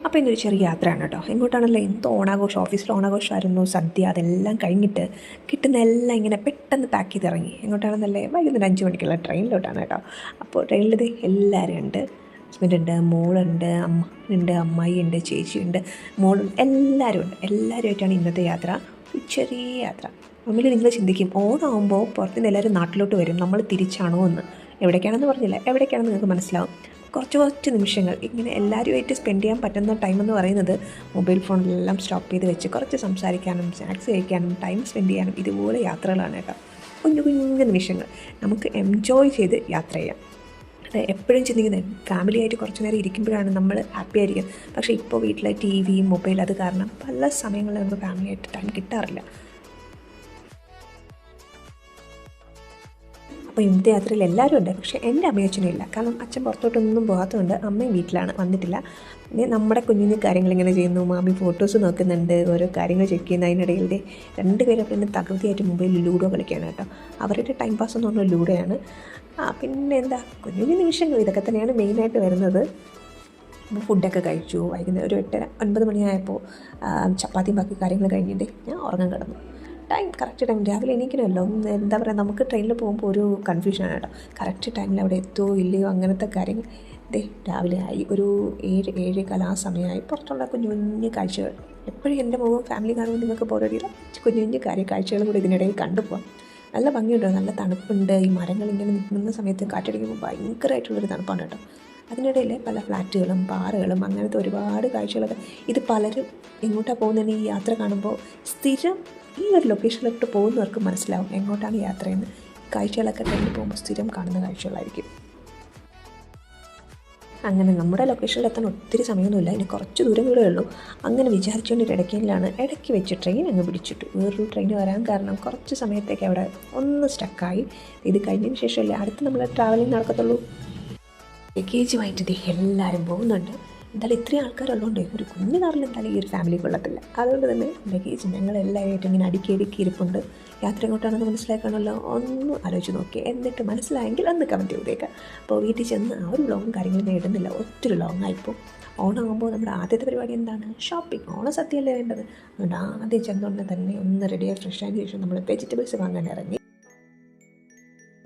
അപ്പോൾ ഇന്നൊരു ചെറിയ യാത്രയാണ് കേട്ടോ. എങ്ങോട്ടാണല്ലോ, എന്തോ ഓണാഘോഷം, ഓഫീസിൽ ഓണാഘോഷമായിരുന്നു, സദ്യ, അതെല്ലാം കഴിഞ്ഞിട്ട് കിട്ടുന്ന എല്ലാം ഇങ്ങനെ പെട്ടെന്ന് പാക്ക് ചെയ്ത് ഇറങ്ങി. എങ്ങോട്ടാണെന്നല്ലേ, വൈകുന്നേരം 5 മണിക്കുള്ള ട്രെയിനിലോട്ടാണ് കേട്ടോ. അപ്പോൾ ട്രെയിനിലിത് എല്ലാവരും ഉണ്ട്. ഹസ്ബൻഡുണ്ട്, മോളുണ്ട്, അമ്മ ഉണ്ട്, അമ്മായി ഉണ്ട്, ചേച്ചിയുണ്ട്, മോളുണ്ട്, എല്ലാവരും ഉണ്ട്. എല്ലാവരുമായിട്ടാണ് ഇന്നത്തെ യാത്ര. ഒരു ചെറിയ യാത്ര. മുമ്പിൽ നിങ്ങൾ ചിന്തിക്കും, ഓണമാകുമ്പോൾ പുറത്തുനിന്ന് എല്ലാവരും നാട്ടിലോട്ട് വരും, നമ്മൾ തിരിച്ചാണോ എന്ന്. എവിടേക്കാണെന്ന് പറഞ്ഞില്ല, എവിടേക്കാണെന്ന് നിങ്ങൾക്ക് മനസ്സിലാവും. കുറച്ച് നിമിഷങ്ങൾ ഇങ്ങനെ എല്ലാവരുമായിട്ട് സ്പെൻഡ് ചെയ്യാൻ പറ്റുന്ന ടൈമെന്ന് പറയുന്നത് മൊബൈൽ ഫോണിലെല്ലാം സ്റ്റോപ്പ് ചെയ്ത് വെച്ച് കുറച്ച് സംസാരിക്കാനും സ്നാക്സ് കഴിക്കാനും ടൈം സ്പെൻഡ് ചെയ്യാനും ഇതുപോലെ യാത്രകളാണ് കേട്ടോ. കുഞ്ഞു കുഞ്ഞു നിമിഷങ്ങൾ നമുക്ക് എൻജോയ് ചെയ്ത് യാത്ര ചെയ്യാം. അത് എപ്പോഴും ചിന്തിക്കുന്നത് ഫാമിലിയായിട്ട് കുറച്ച് നേരം ഇരിക്കുമ്പോഴാണ് നമ്മൾ ഹാപ്പി ആയിരിക്കും. പക്ഷേ ഇപ്പോൾ വീട്ടിലെ TV, മൊബൈൽ അത് കാരണം പല സമയങ്ങളിൽ നമുക്ക് ഫാമിലിയായിട്ട് ടൈം കിട്ടാറില്ല. അപ്പോൾ ഇന്നത്തെ യാത്രയിൽ എല്ലാവരും ഉണ്ട്. പക്ഷേ എൻ്റെ അമ്മയച്ഛനും ഇല്ല. കാരണം അച്ഛൻ പുറത്തോട്ടൊന്നും പോകാത്തതുകൊണ്ട് അമ്മയും വീട്ടിലാണ്, വന്നിട്ടില്ല. പിന്നെ നമ്മുടെ കുഞ്ഞിന് കാര്യങ്ങളിങ്ങനെ ചെയ്യുന്നു, മാമി ഫോട്ടോസ് നോക്കുന്നുണ്ട്, ഓരോ കാര്യങ്ങൾ ചെക്ക് ചെയ്യുന്ന. അതിനിടയിൽ 2 പേരും പിന്നെ തകൃതിയായിട്ട് മൊബൈലിൽ ലൂഡോ കളിക്കുകയാണ് കേട്ടോ. അവരുടെ ടൈം പാസ് എന്ന് പറഞ്ഞാൽ ലൂഡോയാണ്. പിന്നെ എന്താ, കുഞ്ഞു നിമിഷങ്ങൾ ഇതൊക്കെ തന്നെയാണ് മെയിനായിട്ട് വരുന്നത്. ഫുഡൊക്കെ കഴിച്ചു. വൈകുന്നേരം ഒരു 8:30 9 മണിയായപ്പോൾ ചപ്പാത്തിയും ബാക്കി കാര്യങ്ങൾ കഴിഞ്ഞിട്ട് ഞാൻ ഉറങ്ങാൻ കിടന്നു. കറക്റ്റ് ടൈം രാവിലെ എണീക്കണമല്ലോ. എന്താ പറയുക, നമുക്ക് ട്രെയിനിൽ പോകുമ്പോൾ ഒരു കൺഫ്യൂഷനാണ് കേട്ടോ. കറക്റ്റ് ടൈമിൽ അവിടെ എത്തുമോ ഇല്ലയോ അങ്ങനത്തെ കാര്യങ്ങൾ. രാവിലെ ആയി, ഒരു 7-7:15 ആ സമയമായി. പുറത്തുള്ള കുഞ്ഞു കുഞ്ഞു കാഴ്ചകൾ, എപ്പോഴും എൻ്റെ മുഖം ഫാമിലി കാണുമ്പോൾ നിങ്ങൾക്ക് പോരടിയില്ല. കുഞ്ഞു കുഞ്ഞു കാഴ്ചകളും കൂടി ഇതിനിടയിൽ കണ്ടുപോകാം. നല്ല ഭംഗിയുണ്ടോ, നല്ല തണുപ്പുണ്ട്. ഈ മരങ്ങൾ ഇങ്ങനെ നിൽക്കുന്ന സമയത്ത് കാറ്റടിക്കുമ്പോൾ ഭയങ്കരമായിട്ടുള്ളൊരു തണുപ്പാണ് കേട്ടോ. അതിനിടയിൽ പല ഫ്ലാറ്റുകളും പാറകളും അങ്ങനത്തെ ഒരുപാട് കാഴ്ചകളൊക്കെ. ഇത് പലരും എങ്ങോട്ടാണ് പോകുന്നതെന്ന് ഈ യാത്ര കാണുമ്പോൾ സ്ഥിരം ഈ ഒരു ലൊക്കേഷനിലോട്ട് പോകുന്നവർക്ക് മനസ്സിലാവും എങ്ങോട്ടാണ് യാത്രയെന്ന്. കാഴ്ചകളൊക്കെ ട്രെയിനിൽ പോകുമ്പോൾ സ്ഥിരം കാണുന്ന കാഴ്ചകളായിരിക്കും. അങ്ങനെ നമ്മുടെ ലൊക്കേഷനിലെത്താൻ ഒത്തിരി സമയമൊന്നുമില്ല, ഇനി കുറച്ച് ദൂരം കൂടെ ഉള്ളൂ. അങ്ങനെ വിചാരിച്ചുകൊണ്ട് ഇടയ്ക്കിലാണ് ഇടയ്ക്ക് വെച്ച് ട്രെയിൻ അങ്ങ് പിടിച്ചിട്ടു. വേറൊരു ട്രെയിൻ വരാൻ കാരണം കുറച്ച് സമയത്തേക്ക് അവിടെ ഒന്ന് സ്റ്റക്കായി. ഇത് കഴിഞ്ഞതിന് ശേഷമല്ലേ അടുത്ത് നമ്മൾ ട്രാവലിംഗ് നടക്കത്തുള്ളൂ. ലഗേജുമായിട്ട് എല്ലാവരും പോകുന്നുണ്ട്. എന്തായാലും ഇത്രയും ആൾക്കാരുള്ളതുകൊണ്ട് ഒരു കുഞ്ഞു കാറിൽ എന്തായാലും ഈ ഒരു ഫാമിലി കൊള്ളത്തില്ല. അതുകൊണ്ട് തന്നെ ലഗേജ് ഞങ്ങളെല്ലാവരായിട്ടും ഇങ്ങനെ അടുക്കി ഇരിപ്പുണ്ട്. യാത്ര എങ്ങോട്ടാണെന്ന് മനസ്സിലാക്കണമല്ലോ. ഒന്ന് ആലോചിച്ച് നോക്കി, എന്നിട്ട് മനസ്സിലായെങ്കിൽ അന്ന് കമൻറ്റ് ചെയ്തേക്കാം. അപ്പോൾ വീട്ടിൽ ചെന്ന് ആ ഒരു വ്ളോഗും കാര്യങ്ങളും ഞാൻ ഇടുന്നില്ല, ഒത്തിരി ലോങ്ങായിപ്പോൾ. ഓണമാകുമ്പോൾ നമ്മുടെ ആദ്യത്തെ പരിപാടി എന്താണ്? ഷോപ്പിംഗ്. ഓണസദ്യയല്ലേ വേണ്ടത്. അതുകൊണ്ട് ആദ്യം ചെന്നുകൊണ്ട് തന്നെ ഒന്ന് റെഡിയായി ഫ്രഷ് ആയതിനു ശേഷം നമ്മൾ വെജിറ്റബിൾസ് വാങ്ങാൻ ഇറങ്ങി.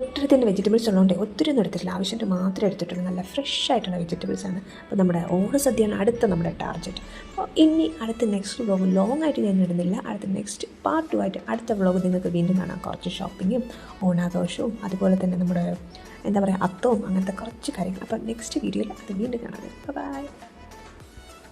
ഒത്തിരി തന്നെ വെജിറ്റബിൾസ് ഉള്ളതുകൊണ്ട് ഒത്തിരി ഒന്നും എടുത്തിട്ടില്ല, ആവശ്യത്തിന് മാത്രമേ എടുത്തിട്ടുള്ളൂ. നല്ല ഫ്രഷ് ആയിട്ടുള്ള വെജിറ്റബിൾസാണ്. അപ്പോൾ നമ്മുടെ ഓണസദ്യയാണ് അടുത്ത നമ്മുടെ ടാർഗറ്റ്. അപ്പോൾ ഇനി അടുത്ത നെക്സ്റ്റ് വ്ളോഗ് ലോങ് ആയിട്ട് ഞാൻ ഇടുന്നില്ല. അടുത്ത നെക്സ്റ്റ് പാർട്ട് 2 ആയിട്ട് അടുത്ത വ്ളോഗ് നിങ്ങൾക്ക് വീണ്ടും കാണാം. കുറച്ച് ഷോപ്പിങ്ങും ഓണാഘോഷവും അതുപോലെ തന്നെ നമ്മുടെ എന്താ പറയുക അത്തവും അങ്ങനത്തെ കുറച്ച് കാര്യങ്ങൾ. അപ്പോൾ നെക്സ്റ്റ് വീഡിയോയിൽ അത് വീണ്ടും കാണാം. ബൈ.